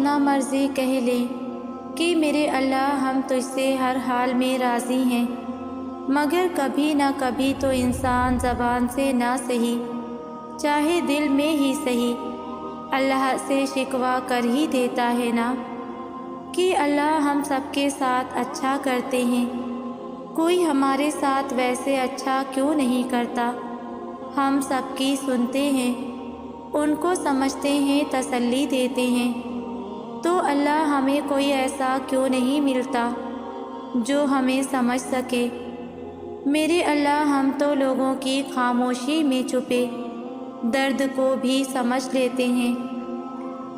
جتنا مرضی کہہ لیں کہ میرے اللہ ہم تجھ سے ہر حال میں راضی ہیں، مگر کبھی نہ کبھی تو انسان زبان سے نہ سہی چاہے دل میں ہی سہی اللہ سے شکوہ کر ہی دیتا ہے نا کہ اللہ ہم سب کے ساتھ اچھا کرتے ہیں، کوئی ہمارے ساتھ ویسے اچھا کیوں نہیں کرتا؟ ہم سب کی سنتے ہیں، ان کو سمجھتے ہیں، تسلی دیتے ہیں، تو اللہ ہمیں کوئی ایسا کیوں نہیں ملتا جو ہمیں سمجھ سکے؟ میرے اللہ ہم تو لوگوں کی خاموشی میں چھپے درد کو بھی سمجھ لیتے ہیں،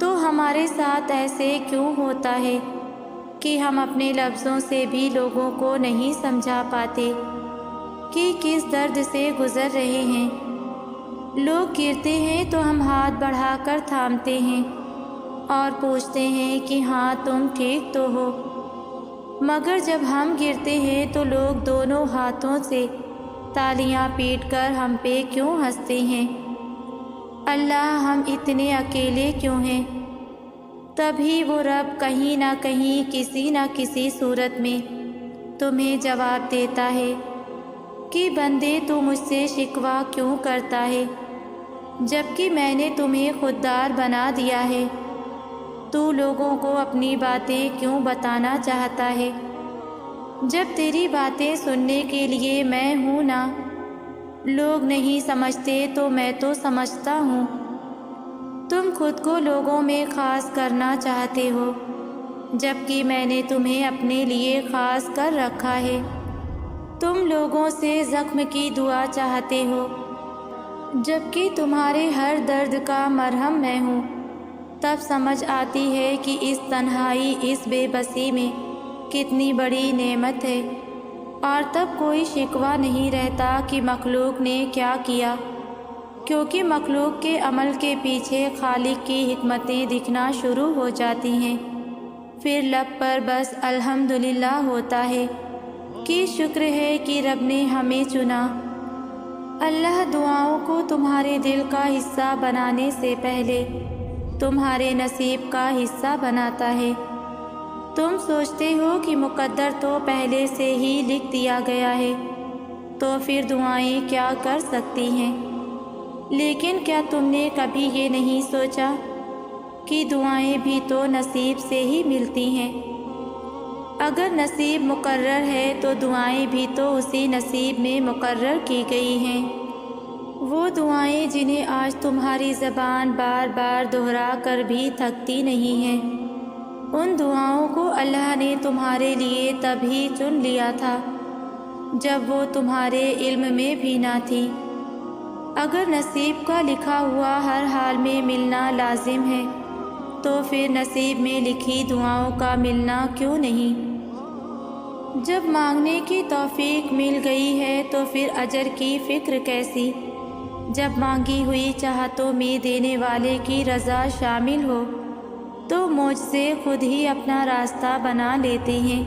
تو ہمارے ساتھ ایسے کیوں ہوتا ہے کہ ہم اپنے لفظوں سے بھی لوگوں کو نہیں سمجھا پاتے کہ کس درد سے گزر رہے ہیں؟ لوگ گرتے ہیں تو ہم ہاتھ بڑھا کر تھامتے ہیں اور پوچھتے ہیں کہ ہاں تم ٹھیک تو ہو، مگر جب ہم گرتے ہیں تو لوگ دونوں ہاتھوں سے تالیاں پیٹ کر ہم پہ کیوں ہنستے ہیں؟ اللہ ہم اتنے اکیلے کیوں ہیں؟ تبھی وہ رب کہیں نہ کہیں کسی نہ کسی صورت میں تمہیں جواب دیتا ہے کہ بندے تو مجھ سے شکوہ کیوں کرتا ہے جبکہ میں نے تمہیں خوددار بنا دیا ہے؟ تو لوگوں کو اپنی باتیں کیوں بتانا چاہتا ہے جب تیری باتیں سننے کے لیے میں ہوں نا؟ لوگ نہیں سمجھتے تو میں تو سمجھتا ہوں، تم خود کو لوگوں میں خاص کرنا چاہتے ہو جبکہ میں نے تمہیں اپنے لیے خاص کر رکھا ہے، تم لوگوں سے زخم کی دعا چاہتے ہو جبکہ تمہارے ہر درد کا مرہم میں ہوں، تب سمجھ آتی ہے کہ اس تنہائی، اس بے بسی میں کتنی بڑی نعمت ہے، اور تب کوئی شکوہ نہیں رہتا کہ مخلوق نے کیا کیا، کیونکہ مخلوق کے عمل کے پیچھے خالق کی حکمتیں دکھنا شروع ہو جاتی ہیں، پھر لب پر بس الحمدللہ ہوتا ہے کہ شکر ہے کہ رب نے ہمیں چنا۔ اللہ دعاؤں کو تمہارے دل کا حصہ بنانے سے پہلے تمہارے نصیب کا حصہ بناتا ہے۔ تم سوچتے ہو کہ مقدر تو پہلے سے ہی لکھ دیا گیا ہے، تو پھر دعائیں کیا کر سکتی ہیں؟ لیکن کیا تم نے کبھی یہ نہیں سوچا کہ دعائیں بھی تو نصیب سے ہی ملتی ہیں؟ اگر نصیب مقرر ہے تو دعائیں بھی تو اسی نصیب میں مقرر کی گئی ہیں۔ وہ دعائیں جنہیں آج تمہاری زبان بار بار دہرا کر بھی تھکتی نہیں ہے، ان دعاؤں کو اللہ نے تمہارے لیے تب ہی چن لیا تھا جب وہ تمہارے علم میں بھی نہ تھی۔ اگر نصیب کا لکھا ہوا ہر حال میں ملنا لازم ہے تو پھر نصیب میں لکھی دعاؤں کا ملنا کیوں نہیں؟ جب مانگنے کی توفیق مل گئی ہے تو پھر اجر کی فکر کیسی؟ جب مانگی ہوئی چاہتوں میں دینے والے کی رضا شامل ہو تو معجزے خود ہی اپنا راستہ بنا لیتے ہیں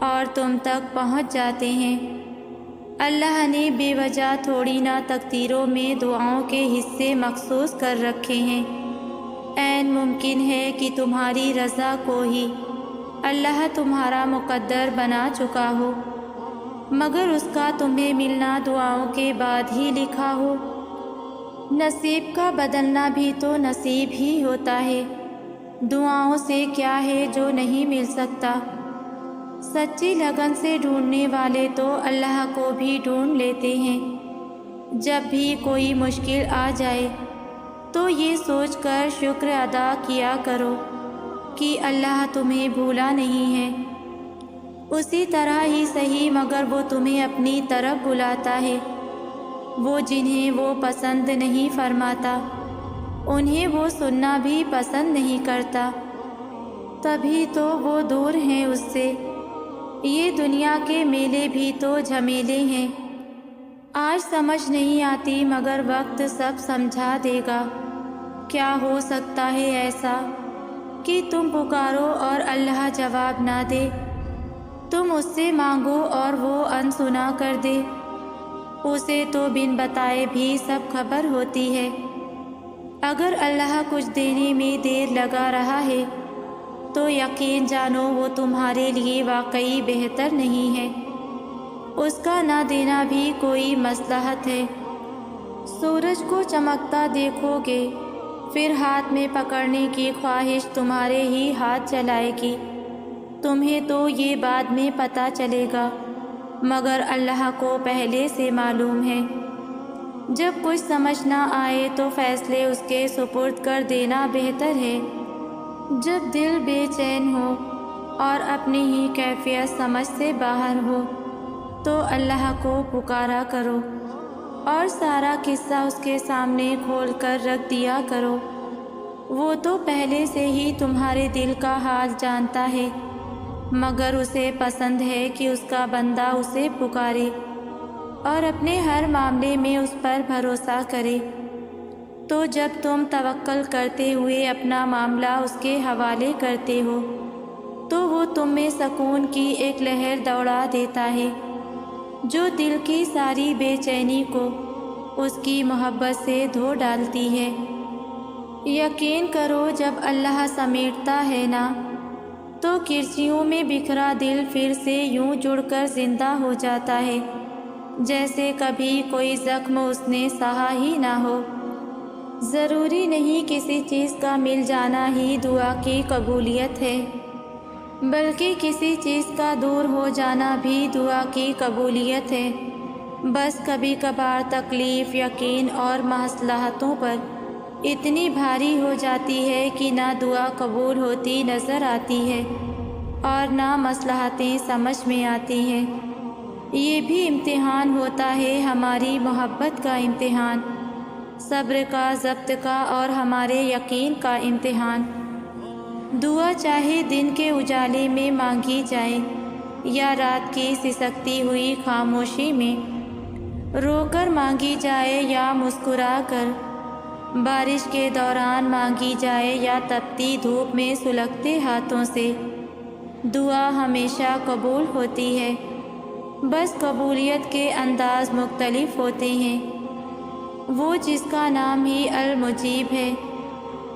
اور تم تک پہنچ جاتے ہیں۔ اللہ نے بے وجہ تھوڑی نہ تقدیروں میں دعاؤں کے حصے مخصوص کر رکھے ہیں۔ عین ممکن ہے کہ تمہاری رضا کو ہی اللہ تمہارا مقدر بنا چکا ہو، مگر اس کا تمہیں ملنا دعاؤں کے بعد ہی لکھا ہو۔ نصیب کا بدلنا بھی تو نصیب ہی ہوتا ہے، دعاؤں سے کیا ہے جو نہیں مل سکتا؟ سچی لگن سے ڈھونڈنے والے تو اللہ کو بھی ڈھونڈ لیتے ہیں۔ جب بھی کوئی مشکل آ جائے تو یہ سوچ کر شکر ادا کیا کرو کہ اللہ تمہیں بھولا نہیں ہے، اسی طرح ہی صحیح مگر وہ تمہیں اپنی طرف بلاتا ہے۔ وہ جنہیں وہ پسند نہیں فرماتا انہیں وہ سننا بھی پسند نہیں کرتا، تبھی تو وہ دور ہیں اس سے۔ یہ دنیا کے میلے بھی تو جھمیلے ہیں، آج سمجھ نہیں آتی مگر وقت سب سمجھا دے گا۔ کیا ہو سکتا ہے ایسا کہ تم پکارو اور اللہ جواب نہ دے، تم اس سے مانگو اور وہ انسنا کر دے؟ اسے تو بن بتائے بھی سب خبر ہوتی ہے۔ اگر اللہ کچھ دینے میں دیر لگا رہا ہے تو یقین جانو وہ تمہارے لیے واقعی بہتر نہیں ہے، اس کا نہ دینا بھی کوئی مصلحت ہے۔ سورج کو چمکتا دیکھو گے، پھر ہاتھ میں پکڑنے کی خواہش تمہارے ہی ہاتھ جلائے گی۔ تمہیں تو یہ بعد میں پتہ چلے گا، مگر اللہ کو پہلے سے معلوم ہے۔ جب کچھ سمجھ نہ آئے تو فیصلے اس کے سپرد کر دینا بہتر ہے۔ جب دل بے چین ہو اور اپنی ہی کیفیت سمجھ سے باہر ہو تو اللہ کو پکارا کرو اور سارا قصہ اس کے سامنے کھول کر رکھ دیا کرو۔ وہ تو پہلے سے ہی تمہارے دل کا حال جانتا ہے، مگر اسے پسند ہے کہ اس کا بندہ اسے پکارے اور اپنے ہر معاملے میں اس پر بھروسہ کرے۔ تو جب تم توکل کرتے ہوئے اپنا معاملہ اس کے حوالے کرتے ہو تو وہ تم میں سکون کی ایک لہر دوڑا دیتا ہے جو دل کی ساری بے چینی کو اس کی محبت سے دھو ڈالتی ہے۔ یقین کرو جب اللہ سمیٹتا ہے نا تو کرچیوں میں بکھرا دل پھر سے یوں جڑ کر زندہ ہو جاتا ہے جیسے کبھی کوئی زخم اس نے سہا ہی نہ ہو۔ ضروری نہیں کسی چیز کا مل جانا ہی دعا کی قبولیت ہے، بلکہ کسی چیز کا دور ہو جانا بھی دعا کی قبولیت ہے۔ بس کبھی کبھار تکلیف یقین اور مصلحتوں پر اتنی بھاری ہو جاتی ہے کہ نہ دعا قبول ہوتی نظر آتی ہے اور نہ مصلحتیں سمجھ میں آتی ہیں۔ یہ بھی امتحان ہوتا ہے، ہماری محبت کا امتحان، صبر کا، ضبط کا اور ہمارے یقین کا امتحان۔ دعا چاہے دن کے اجالے میں مانگی جائے یا رات کی سسکتی ہوئی خاموشی میں، رو کر مانگی جائے یا مسکرا کر، بارش کے دوران مانگی جائے یا تپتی دھوپ میں سلگتے ہاتھوں سے، دعا ہمیشہ قبول ہوتی ہے۔ بس قبولیت کے انداز مختلف ہوتے ہیں۔ وہ جس کا نام ہی المجیب ہے،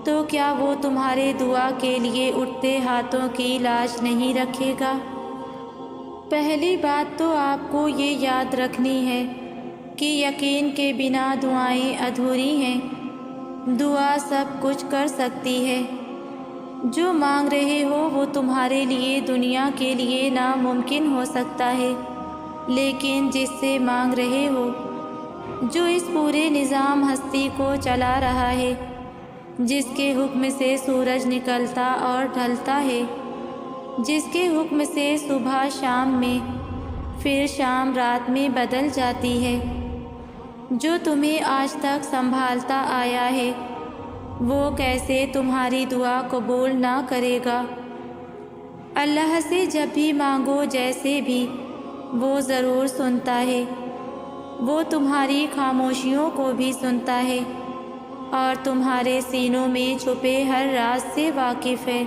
تو کیا وہ تمہارے دعا کے لیے اٹھتے ہاتھوں کی لاج نہیں رکھے گا؟ پہلی بات تو آپ کو یہ یاد رکھنی ہے کہ یقین کے بنا دعائیں ادھوری ہیں۔ دعا سب کچھ کر سکتی ہے۔ جو مانگ رہے ہو وہ تمہارے لیے دنیا کے لیے ناممکن ہو سکتا ہے، لیکن جس سے مانگ رہے ہو، جو اس پورے نظام ہستی کو چلا رہا ہے، جس کے حکم سے سورج نکلتا اور ڈھلتا ہے، جس کے حکم سے صبح شام میں پھر شام رات میں بدل جاتی ہے، جو تمہیں آج تک سنبھالتا آیا ہے، وہ کیسے تمہاری دعا قبول نہ کرے گا؟ اللہ سے جب بھی مانگو جیسے بھی، وہ ضرور سنتا ہے۔ وہ تمہاری خاموشیوں کو بھی سنتا ہے اور تمہارے سینوں میں چھپے ہر راز سے واقف ہے۔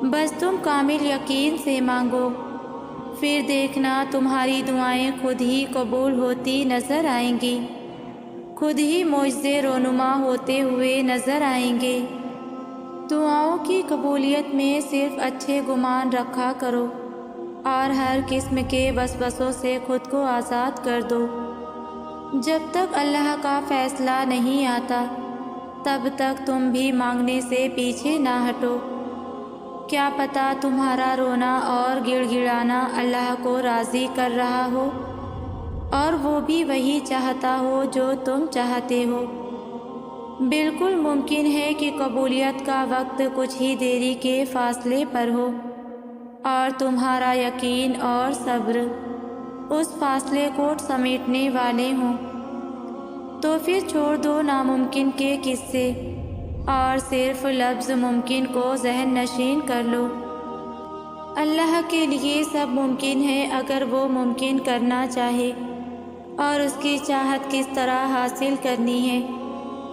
بس تم کامل یقین سے مانگو، پھر دیکھنا تمہاری دعائیں خود ہی قبول ہوتی نظر آئیں گی، خود ہی معجزے رونما ہوتے ہوئے نظر آئیں گے۔ دعاؤں کی قبولیت میں صرف اچھے گمان رکھا کرو اور ہر قسم کے وسوسوں سے خود کو آزاد کر دو۔ جب تک اللہ کا فیصلہ نہیں آتا تب تک تم بھی مانگنے سے پیچھے نہ ہٹو۔ کیا پتہ تمہارا رونا اور گڑ گڑانا اللہ کو راضی کر رہا ہو اور وہ بھی وہی چاہتا ہو جو تم چاہتے ہو۔ بالکل ممکن ہے کہ قبولیت کا وقت کچھ ہی دیری کے فاصلے پر ہو اور تمہارا یقین اور صبر اس فاصلے کو سمیٹنے والے ہوں۔ تو پھر چھوڑ دو ناممکن کے قصے اور صرف لفظ ممکن کو ذہن نشین کر لو۔ اللہ کے لیے سب ممکن ہے اگر وہ ممکن کرنا چاہے، اور اس کی چاہت کس طرح حاصل کرنی ہے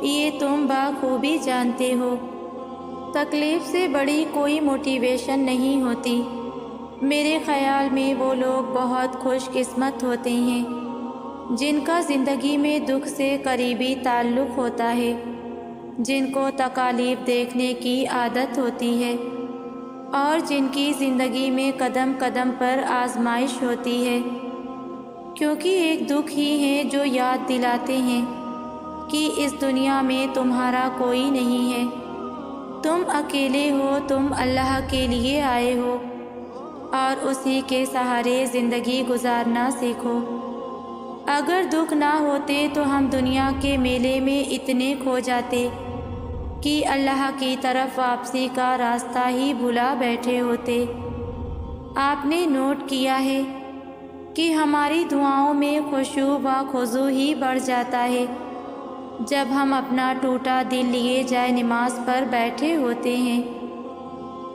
یہ تم بخوبی جانتے ہو۔ تکلیف سے بڑی کوئی موٹیویشن نہیں ہوتی۔ میرے خیال میں وہ لوگ بہت خوش قسمت ہوتے ہیں جن کا زندگی میں دکھ سے قریبی تعلق ہوتا ہے، جن کو تکالیف دیکھنے کی عادت ہوتی ہے، اور جن کی زندگی میں قدم قدم پر آزمائش ہوتی ہے، کیونکہ ایک دکھ ہی ہیں جو یاد دلاتے ہیں کہ اس دنیا میں تمہارا کوئی نہیں ہے، تم اکیلے ہو، تم اللہ کے لیے آئے ہو اور اسی کے سہارے زندگی گزارنا سیکھو۔ اگر دکھ نہ ہوتے تو ہم دنیا کے میلے میں اتنے کھو جاتے کہ اللہ کی طرف واپسی کا راستہ ہی بھلا بیٹھے ہوتے۔ آپ نے نوٹ کیا ہے کہ ہماری دعاؤں میں خشوع و خضوع ہی بڑھ جاتا ہے جب ہم اپنا ٹوٹا دل لیے جائے نماز پر بیٹھے ہوتے ہیں۔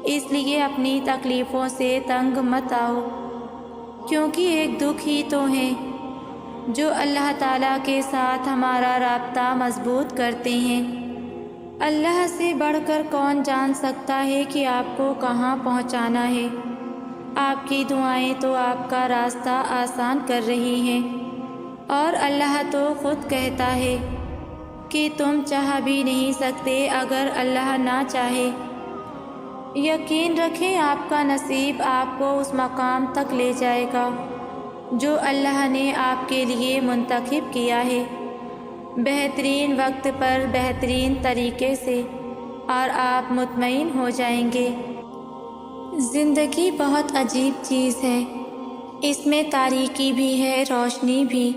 اس لیے اپنی تکلیفوں سے تنگ مت آؤ، کیونکہ ایک دکھ ہی تو ہیں جو اللہ تعالیٰ کے ساتھ ہمارا رابطہ مضبوط کرتے ہیں۔ اللہ سے بڑھ کر کون جان سکتا ہے کہ آپ کو کہاں پہنچانا ہے؟ آپ کی دعائیں تو آپ کا راستہ آسان کر رہی ہیں، اور اللہ تو خود کہتا ہے کہ تم چاہ بھی نہیں سکتے اگر اللہ نہ چاہے۔ یقین رکھیں آپ کا نصیب آپ کو اس مقام تک لے جائے گا جو اللہ نے آپ کے لیے منتخب کیا ہے، بہترین وقت پر بہترین طریقے سے، اور آپ مطمئن ہو جائیں گے۔ زندگی بہت عجیب چیز ہے، اس میں تاریکی بھی ہے، روشنی بھی،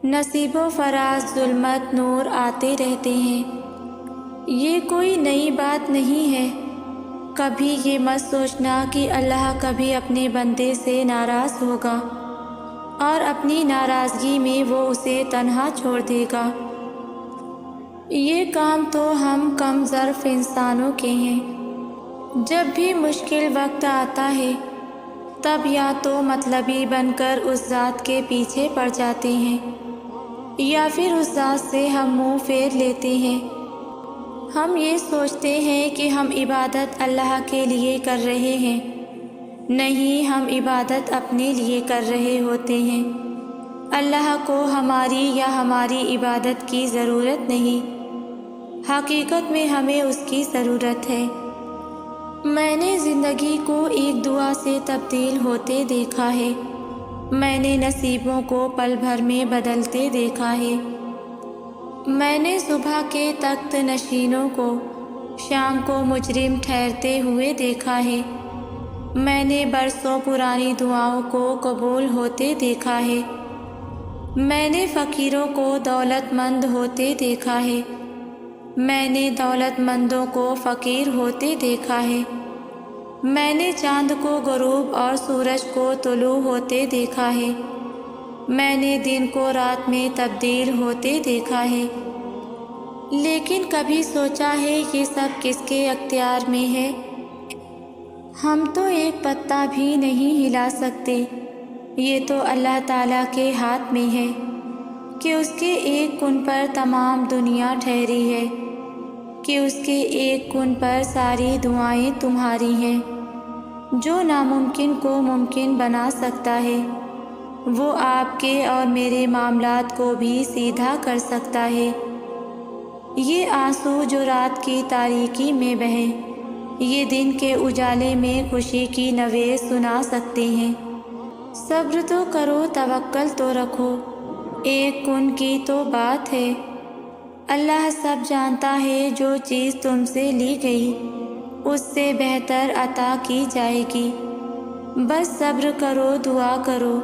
نصیب و فراز، ظلمت، نور آتے رہتے ہیں۔ یہ کوئی نئی بات نہیں ہے۔ کبھی یہ مت سوچنا کہ اللہ کبھی اپنے بندے سے ناراض ہوگا اور اپنی ناراضگی میں وہ اسے تنہا چھوڑ دے گا۔ یہ کام تو ہم کم ظرف انسانوں کے ہیں۔ جب بھی مشکل وقت آتا ہے تب یا تو مطلبی بن کر اس ذات کے پیچھے پڑ جاتے ہیں یا پھر اس ذات سے ہم منہ پھیر لیتے ہیں۔ ہم یہ سوچتے ہیں کہ ہم عبادت اللہ کے لیے کر رہے ہیں، نہیں، ہم عبادت اپنے لیے کر رہے ہوتے ہیں۔ اللہ کو ہماری یا ہماری عبادت کی ضرورت نہیں، حقیقت میں ہمیں اس کی ضرورت ہے۔ میں نے زندگی کو ایک دعا سے تبدیل ہوتے دیکھا ہے، میں نے نصیبوں کو پل بھر میں بدلتے دیکھا ہے، میں نے صبح کے تخت نشینوں کو شام کو مجرم ٹھہرتے ہوئے دیکھا ہے، میں نے برسوں پرانی دعاؤں کو قبول ہوتے دیکھا ہے، میں نے فقیروں کو دولت مند ہوتے دیکھا ہے، میں نے دولت مندوں کو فقیر ہوتے دیکھا ہے، میں نے چاند کو غروب اور سورج کو طلوع ہوتے دیکھا ہے، میں نے دن کو رات میں تبدیل ہوتے دیکھا ہے۔ لیکن کبھی سوچا ہے یہ سب کس کے اختیار میں ہے؟ ہم تو ایک پتا بھی نہیں ہلا سکتے، یہ تو اللہ تعالیٰ کے ہاتھ میں ہے کہ اس کے ایک کن پر تمام دنیا ٹھہری ہے، کہ اس کے ایک کن پر ساری دعائیں تمہاری ہیں۔ جو ناممکن کو ممکن بنا سکتا ہے وہ آپ کے اور میرے معاملات کو بھی سیدھا کر سکتا ہے۔ یہ آنسو جو رات کی تاریکی میں بہیں، یہ دن کے اجالے میں خوشی کی نوے سنا سکتے ہیں۔ صبر تو کرو، توکل تو رکھو، ایک کن کی تو بات ہے۔ اللہ سب جانتا ہے، جو چیز تم سے لی گئی اس سے بہتر عطا کی جائے گی، بس صبر کرو، دعا کرو۔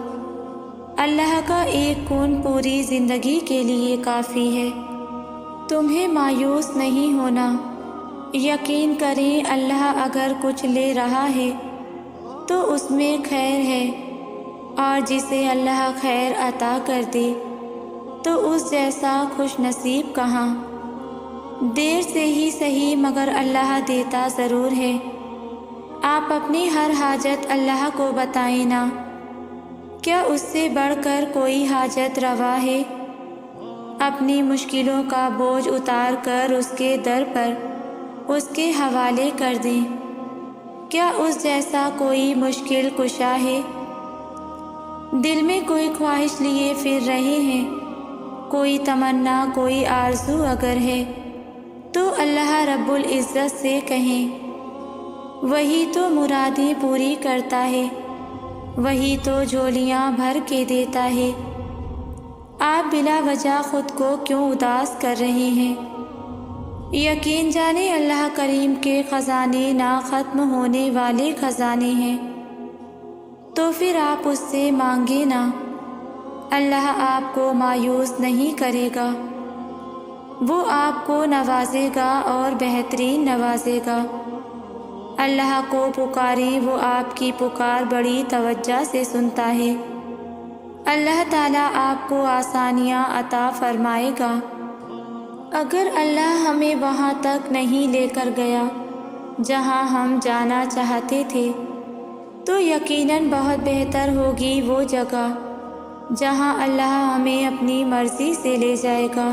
اللہ کا ایک کن پوری زندگی کے لیے کافی ہے۔ تمہیں مایوس نہیں ہونا، یقین کریں اللہ اگر کچھ لے رہا ہے تو اس میں خیر ہے، اور جسے اللہ خیر عطا کر دے تو اس جیسا خوش نصیب کہاں۔ دیر سے ہی صحیح مگر اللہ دیتا ضرور ہے۔ آپ اپنی ہر حاجت اللہ کو بتائیں نا، کیا اس سے بڑھ کر کوئی حاجت روا ہے؟ اپنی مشکلوں کا بوجھ اتار کر اس کے در پر اس کے حوالے کر دیں، کیا اس جیسا کوئی مشکل کشا ہے؟ دل میں کوئی خواہش لیے پھر رہے ہیں، کوئی تمنا، کوئی آرزو اگر ہے تو اللہ رب العزت سے کہیں، وہی تو مرادیں پوری کرتا ہے، وہی تو جھولیاں بھر کے دیتا ہے۔ آپ بلا وجہ خود کو کیوں اداس کر رہے ہیں؟ یقین جانیں اللہ کریم کے خزانے نا ختم ہونے والے خزانے ہیں، تو پھر آپ اس سے مانگے نا، اللہ آپ کو مایوس نہیں کرے گا، وہ آپ کو نوازے گا اور بہترین نوازے گا۔ اللہ کو پکاریں، وہ آپ کی پکار بڑی توجہ سے سنتا ہے۔ اللہ تعالیٰ آپ کو آسانیاں عطا فرمائے گا۔ اگر اللہ ہمیں وہاں تک نہیں لے کر گیا جہاں ہم جانا چاہتے تھے، تو یقیناً بہت بہتر ہوگی وہ جگہ جہاں اللہ ہمیں اپنی مرضی سے لے جائے گا۔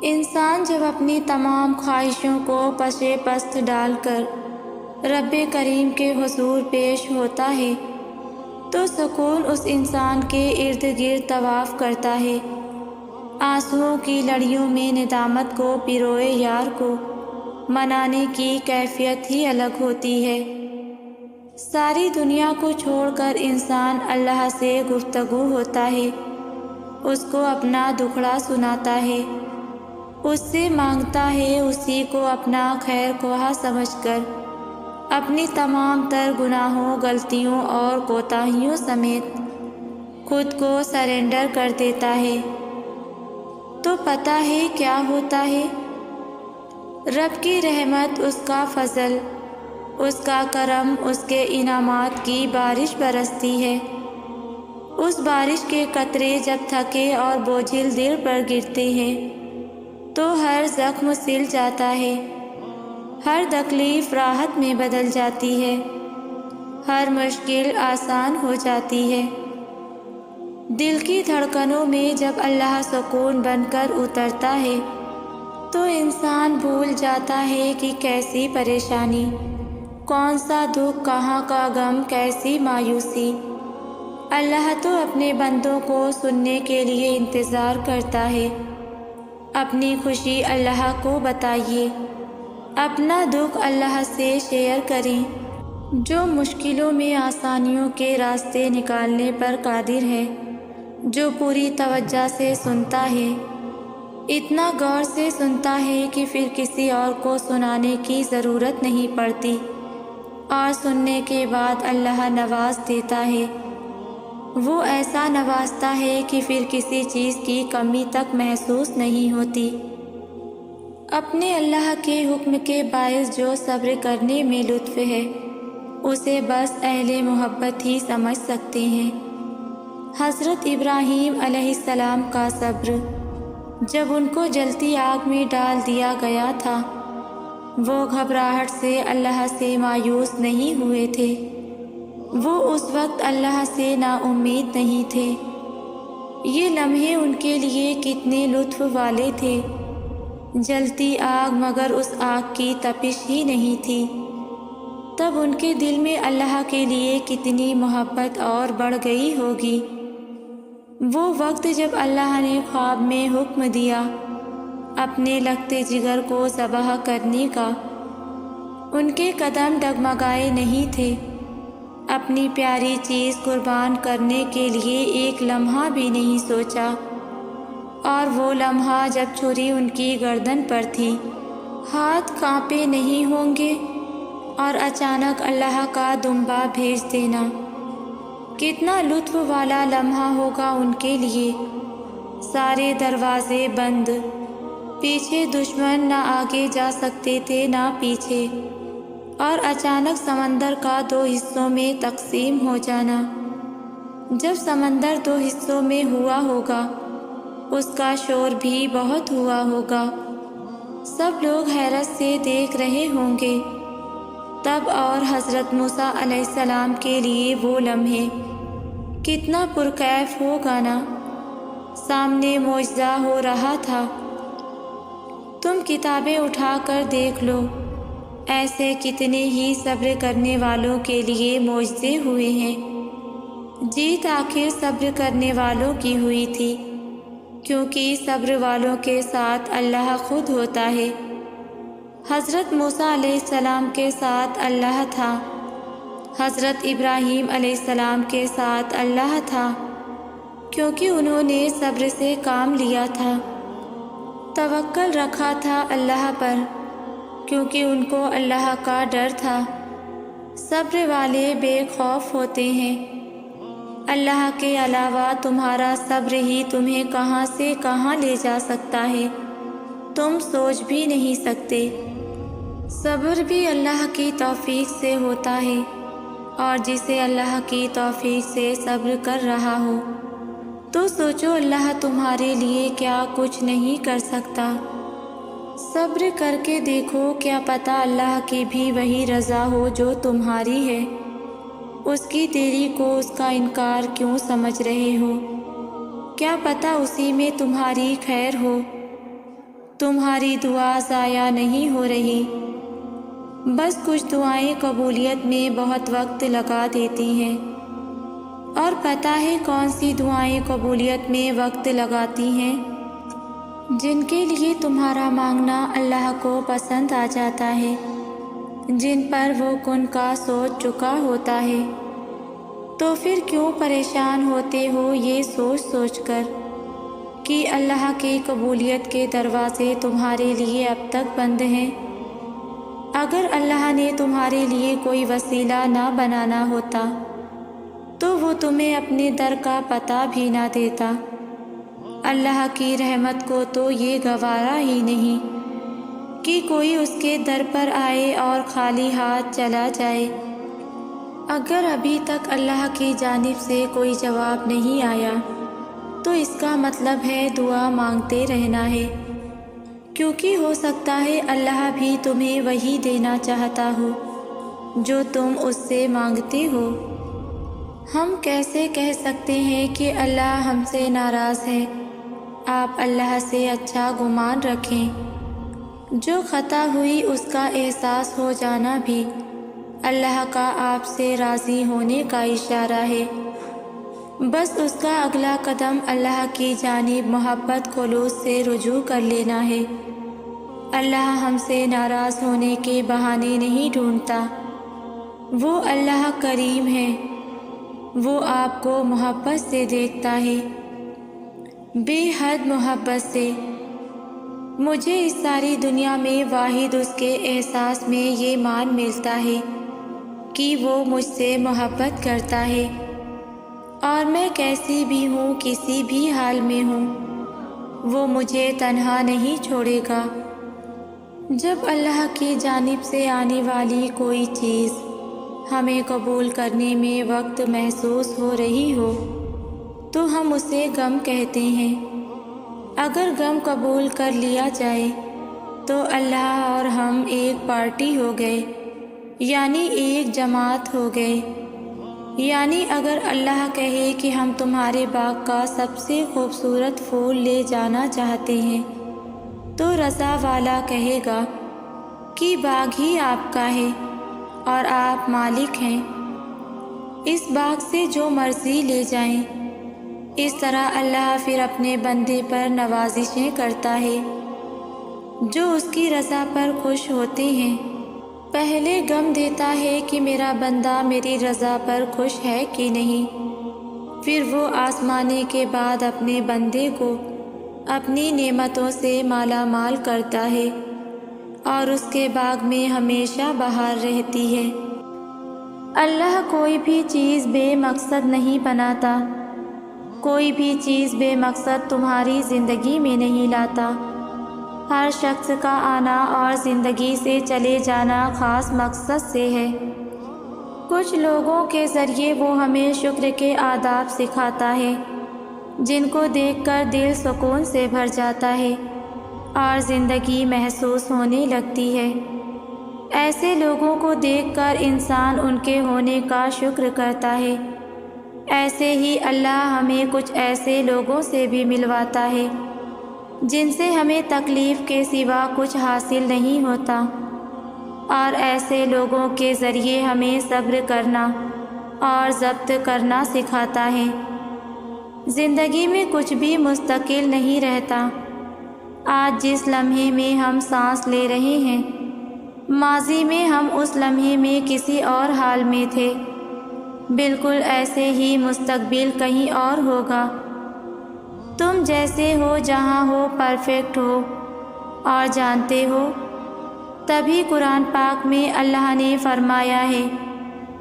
انسان جب اپنی تمام خواہشوں کو پس پست ڈال کر رب کریم کے حضور پیش ہوتا ہے تو سکون اس انسان کے ارد گرد طواف کرتا ہے۔ آنسوؤں کی لڑیوں میں ندامت کو پروئے یار کو منانے کی کیفیت ہی الگ ہوتی ہے۔ ساری دنیا کو چھوڑ کر انسان اللہ سے گفتگو ہوتا ہے، اس کو اپنا دکھڑا سناتا ہے، اس سے مانگتا ہے، اسی کو اپنا خیر خواہ سمجھ کر اپنی تمام تر گناہوں، غلطیوں اور کوتاہیوں سمیت خود کو سرنڈر کر دیتا ہے۔ تو پتہ ہے کیا ہوتا ہے؟ رب کی رحمت، اس کا فضل، اس کا کرم، اس کے انعامات کی بارش برستی ہے۔ اس بارش کے قطرے جب تھکے اور بوجھل دل پر گرتے ہیں تو ہر زخم سل جاتا ہے، ہر تکلیف راحت میں بدل جاتی ہے، ہر مشکل آسان ہو جاتی ہے۔ دل کی دھڑکنوں میں جب اللہ سکون بن کر اترتا ہے تو انسان بھول جاتا ہے کہ کیسی پریشانی، کون سا دکھ، کہاں کا غم، کیسی مایوسی۔ اللہ تو اپنے بندوں کو سننے کے لیے انتظار کرتا ہے۔ اپنی خوشی اللہ کو بتائیے، اپنا دکھ اللہ سے شیئر کریں، جو مشکلوں میں آسانیوں کے راستے نکالنے پر قادر ہے، جو پوری توجہ سے سنتا ہے، اتنا غور سے سنتا ہے کہ پھر کسی اور کو سنانے کی ضرورت نہیں پڑتی، اور سننے کے بعد اللہ نواز دیتا ہے۔ وہ ایسا نوازتا ہے کہ پھر کسی چیز کی کمی تک محسوس نہیں ہوتی۔ اپنے اللہ کے حکم کے باعث جو صبر کرنے میں لطف ہے، اسے بس اہل محبت ہی سمجھ سکتے ہیں۔ حضرت ابراہیم علیہ السلام کا صبر، جب ان کو جلتی آگ میں ڈال دیا گیا تھا، وہ گھبراہٹ سے اللہ سے مایوس نہیں ہوئے تھے، وہ اس وقت اللہ سے نا امید نہیں تھے۔ یہ لمحے ان کے لیے کتنے لطف والے تھے، جلتی آگ مگر اس آگ کی تپش ہی نہیں تھی، تب ان کے دل میں اللہ کے لیے کتنی محبت اور بڑھ گئی ہوگی۔ وہ وقت جب اللہ نے خواب میں حکم دیا اپنے لگتے جگر کو ذبح کرنے کا، ان کے قدم ڈگمگائے نہیں تھے، اپنی پیاری چیز قربان کرنے کے لیے ایک لمحہ بھی نہیں سوچا، اور وہ لمحہ جب چھری ان کی گردن پر تھی، ہاتھ کانپے نہیں ہوں گے، اور اچانک اللہ کا دمبا بھیج دینا، کتنا لطف والا لمحہ ہوگا ان کے لیے۔ سارے دروازے بند، پیچھے دشمن، نہ آگے جا سکتے تھے نہ پیچھے، اور اچانک سمندر کا 2 حصوں میں تقسیم ہو جانا۔ جب سمندر 2 حصوں میں ہوا ہوگا، اس کا شور بھی بہت ہوا ہوگا، سب لوگ حیرت سے دیکھ رہے ہوں گے۔ تب اور حضرت موسیٰ علیہ السلام کے لیے وہ لمحے کتنا پرکیف ہوگا نا، سامنے معجزہ ہو رہا تھا۔ تم کتابیں اٹھا کر دیکھ لو، ایسے کتنے ہی صبر کرنے والوں کے لیے معجزے ہوئے ہیں۔ جیت آخر صبر کرنے والوں کی ہوئی تھی، کیونکہ صبر والوں کے ساتھ اللہ خود ہوتا ہے۔ حضرت موسیٰ علیہ السلام کے ساتھ اللہ تھا، حضرت ابراہیم علیہ السلام کے ساتھ اللہ تھا، کیونکہ انہوں نے صبر سے کام لیا تھا، توکل رکھا تھا اللہ پر، کیونکہ ان کو اللہ کا ڈر تھا۔ صبر والے بے خوف ہوتے ہیں۔ اللہ کے علاوہ تمہارا صبر ہی تمہیں کہاں سے کہاں لے جا سکتا ہے، تم سوچ بھی نہیں سکتے۔ صبر بھی اللہ کی توفیق سے ہوتا ہے، اور جسے اللہ کی توفیق سے صبر کر رہا ہو تو سوچو اللہ تمہارے لیے کیا کچھ نہیں کر سکتا۔ صبر کر کے دیکھو، کیا پتہ اللہ کی بھی وہی رضا ہو جو تمہاری ہے۔ اس کی دیری کو اس کا انکار کیوں سمجھ رہے ہو؟ کیا پتہ اسی میں تمہاری خیر ہو۔ تمہاری دعا ضائع نہیں ہو رہی، بس کچھ دعائیں قبولیت میں بہت وقت لگا دیتی ہیں، اور پتہ ہے کون سی دعائیں قبولیت میں وقت لگاتی ہیں؟ جن کے لیے تمہارا مانگنا اللہ کو پسند آ جاتا ہے، جن پر وہ کن کا سوچ چکا ہوتا ہے۔ تو پھر کیوں پریشان ہوتے ہو یہ سوچ سوچ کر کہ اللہ کی قبولیت کے دروازے تمہارے لیے اب تک بند ہیں؟ اگر اللہ نے تمہارے لیے کوئی وسیلہ نہ بنانا ہوتا تو وہ تمہیں اپنے در کا پتہ بھی نہ دیتا۔ اللہ کی رحمت کو تو یہ گوارا ہی نہیں کہ کوئی اس کے در پر آئے اور خالی ہاتھ چلا جائے۔ اگر ابھی تک اللہ کی جانب سے کوئی جواب نہیں آیا تو اس کا مطلب ہے دعا مانگتے رہنا ہے، کیونکہ ہو سکتا ہے اللہ بھی تمہیں وہی دینا چاہتا ہو جو تم اس سے مانگتے ہو۔ ہم کیسے کہہ سکتے ہیں کہ اللہ ہم سے ناراض ہے؟ آپ اللہ سے اچھا گمان رکھیں۔ جو خطا ہوئی اس کا احساس ہو جانا بھی اللہ کا آپ سے راضی ہونے کا اشارہ ہے۔ بس اس کا اگلا قدم اللہ کی جانب محبت خلوص سے رجوع کر لینا ہے۔ اللہ ہم سے ناراض ہونے کے بہانے نہیں ڈھونڈتا۔ وہ اللہ کریم ہے، وہ آپ کو محبت سے دیکھتا ہے، بے حد محبت سے۔ مجھے اس ساری دنیا میں واحد اس کے احساس میں یہ مان ملتا ہے کہ وہ مجھ سے محبت کرتا ہے، اور میں کیسی بھی ہوں، کسی بھی حال میں ہوں، وہ مجھے تنہا نہیں چھوڑے گا۔ جب اللہ کی جانب سے آنے والی کوئی چیز ہمیں قبول کرنے میں وقت محسوس ہو رہی ہو تو ہم اسے غم کہتے ہیں۔ اگر غم قبول کر لیا جائے تو اللہ اور ہم ایک پارٹی ہو گئے، یعنی ایک جماعت ہو گئے۔ یعنی اگر اللہ کہے کہ ہم تمہارے باغ کا سب سے خوبصورت پھول لے جانا چاہتے ہیں تو رضا والا کہے گا کہ باغ ہی آپ کا ہے اور آپ مالک ہیں، اس باغ سے جو مرضی لے جائیں۔ اس طرح اللہ پھر اپنے بندے پر نوازشیں کرتا ہے جو اس کی رضا پر خوش ہوتے ہیں۔ پہلے غم دیتا ہے کہ میرا بندہ میری رضا پر خوش ہے کہ نہیں، پھر وہ آزمانے کے بعد اپنے بندے کو اپنی نعمتوں سے مالا مال کرتا ہے اور اس کے باغ میں ہمیشہ بہار رہتی ہے۔ اللہ کوئی بھی چیز بے مقصد نہیں بناتا، کوئی بھی چیز بے مقصد تمہاری زندگی میں نہیں لاتا۔ ہر شخص کا آنا اور زندگی سے چلے جانا خاص مقصد سے ہے۔ کچھ لوگوں کے ذریعے وہ ہمیں شکر کے آداب سکھاتا ہے جن کو دیکھ کر دل سکون سے بھر جاتا ہے اور زندگی محسوس ہونے لگتی ہے۔ ایسے لوگوں کو دیکھ کر انسان ان کے ہونے کا شکر کرتا ہے۔ ایسے ہی اللہ ہمیں کچھ ایسے لوگوں سے بھی ملواتا ہے جن سے ہمیں تکلیف کے سوا کچھ حاصل نہیں ہوتا، اور ایسے لوگوں کے ذریعے ہمیں صبر کرنا اور ضبط کرنا سکھاتا ہے۔ زندگی میں کچھ بھی مستقل نہیں رہتا۔ آج جس لمحے میں ہم سانس لے رہے ہیں ماضی میں ہم اس لمحے میں کسی اور حال میں تھے، بالکل ایسے ہی مستقبل کہیں اور ہوگا۔ تم جیسے ہو، جہاں ہو، پرفیکٹ ہو اور جانتے ہو۔ تبھی قرآن پاک میں اللہ نے فرمایا ہے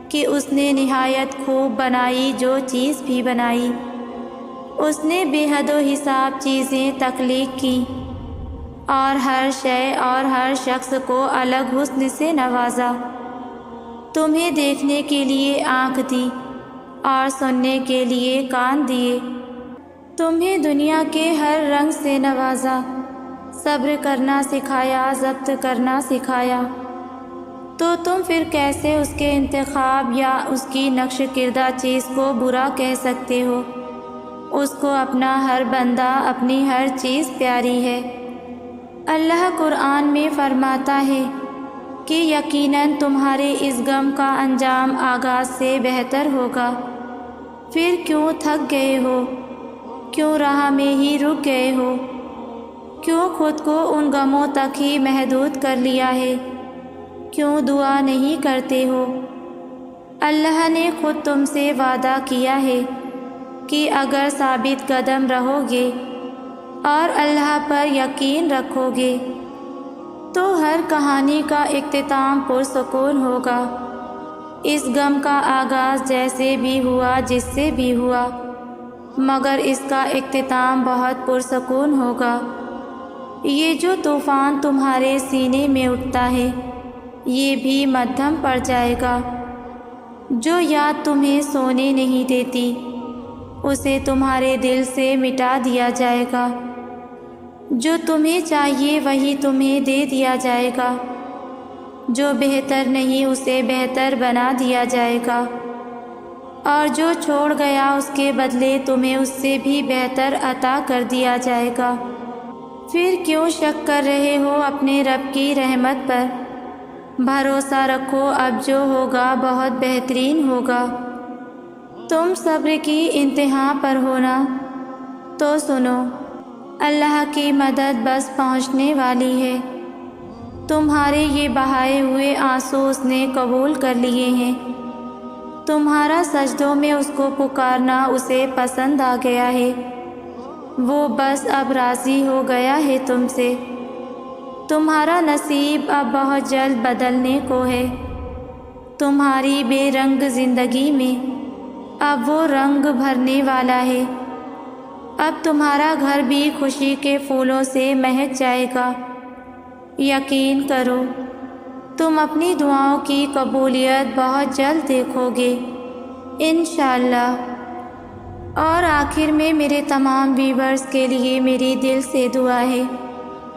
کہ اس نے نہایت خوب بنائی جو چیز بھی بنائی، اس نے بے حد و حساب چیزیں تخلیق کی اور ہر شے اور ہر شخص کو الگ حسن سے نوازا۔ تمہیں دیکھنے کے لیے آنکھ دی اور سننے کے لیے کان دیے، تمہیں دنیا کے ہر رنگ سے نوازا، صبر کرنا سکھایا، ضبط کرنا سکھایا۔ تو تم پھر کیسے اس کے انتخاب یا اس کی نقش کردہ چیز کو برا کہہ سکتے ہو؟ اس کو اپنا ہر بندہ، اپنی ہر چیز پیاری ہے۔ اللہ قرآن میں فرماتا ہے کہ یقیناً تمہارے اس غم کا انجام آغاز سے بہتر ہوگا۔ پھر کیوں تھک گئے ہو؟ کیوں راہ میں ہی رک گئے ہو؟ کیوں خود کو ان غموں تک ہی محدود کر لیا ہے؟ کیوں دعا نہیں کرتے ہو؟ اللہ نے خود تم سے وعدہ کیا ہے کہ اگر ثابت قدم رہو گے اور اللہ پر یقین رکھو گے تو ہر کہانی کا اختتام پرسکون ہوگا۔ اس غم کا آغاز جیسے بھی ہوا، جس سے بھی ہوا، مگر اس کا اختتام بہت پرسکون ہوگا۔ یہ جو طوفان تمہارے سینے میں اٹھتا ہے، یہ بھی مدھم پڑ جائے گا۔ جو یاد تمہیں سونے نہیں دیتی، اسے تمہارے دل سے مٹا دیا جائے گا۔ جو تمہیں چاہیے وہی تمہیں دے دیا جائے گا، جو بہتر نہیں اسے بہتر بنا دیا جائے گا، اور جو چھوڑ گیا اس کے بدلے تمہیں اس سے بھی بہتر عطا کر دیا جائے گا۔ پھر کیوں شک کر رہے ہو اپنے رب کی رحمت پر؟ بھروسہ رکھو، اب جو ہوگا بہت بہترین ہوگا۔ تم صبر کی انتہا پر ہونا تو سنو، اللہ کی مدد بس پہنچنے والی ہے۔ تمہارے یہ بہائے ہوئے آنسو اس نے قبول کر لیے ہیں۔ تمہارا سجدوں میں اس کو پکارنا اسے پسند آ گیا ہے۔ وہ بس اب راضی ہو گیا ہے تم سے۔ تمہارا نصیب اب بہت جلد بدلنے کو ہے۔ تمہاری بے رنگ زندگی میں اب وہ رنگ بھرنے والا ہے۔ اب تمہارا گھر بھی خوشی کے پھولوں سے مہک جائے گا۔ یقین کرو، تم اپنی دعاؤں کی قبولیت بہت جلد دیکھو گے انشاءاللہ۔ اور آخر میں میرے تمام ویورز کے لیے میری دل سے دعا ہے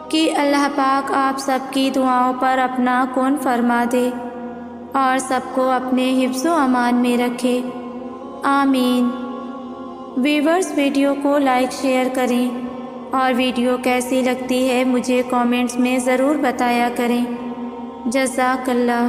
کہ اللہ پاک آپ سب کی دعاؤں پر اپنا کون فرما دے اور سب کو اپنے حفظ و امان میں رکھے، آمین۔ ویورز ویڈیو کو لائک شیئر کریں اور ویڈیو کیسی لگتی ہے مجھے کامنٹس میں ضرور بتایا کریں۔ جزاک اللہ۔